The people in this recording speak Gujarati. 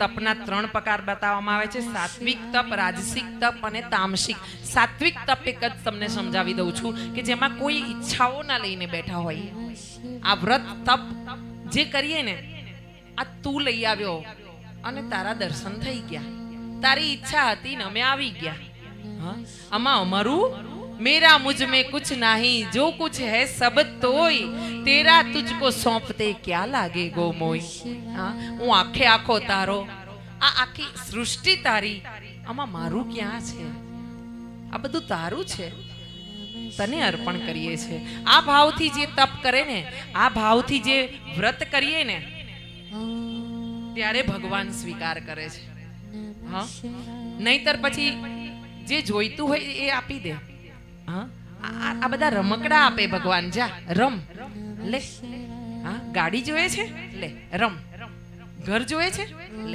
તપના 3 પ્રકાર બતાવવામાં આવે છે, સાત્વિક તપ, રાજસિક તપ અને તામસિક. સાત્વિક તપ એક જ તમને સમજાવી દઉં છું કે જેમાં કોઈ ઈચ્છાઓ ના લઈને બેઠા હોય. આ વ્રત તપ જે કરીએ ને, આ તું લઈ આવ્યો અને તારા દર્શન થઈ ગયા, તારી ઈચ્છા હતી ને અમે આવી ગયા. હા, આમાં અમારું मेरा मुझ में कुछ नहीं, जो कुछ है सब तोय, तेरा तुझको सौंपते क्या लागे गो मोय. हाँ, હું આખે આખો તારો, આ આખી સૃષ્ટિ તારી, આમાં મારું ક્યાં છે? આ બધું તારું છે, તને અર્પણ કરીએ છે. આ ભાવથી જે તપ કરે ને, આ ભાવથી જે વ્રત કરીએ ને, ત્યારે ભગવાન સ્વીકાર કરે છે. હા, નહીતર પછી જે જોઈતું હોય એ આપી દે. હા, આ બધા રમકડા આપે ભગવાન. જા રમ લે. હા, ગાડી જોઈએ છે લે રમ, ઘર જોઈએ છે લે.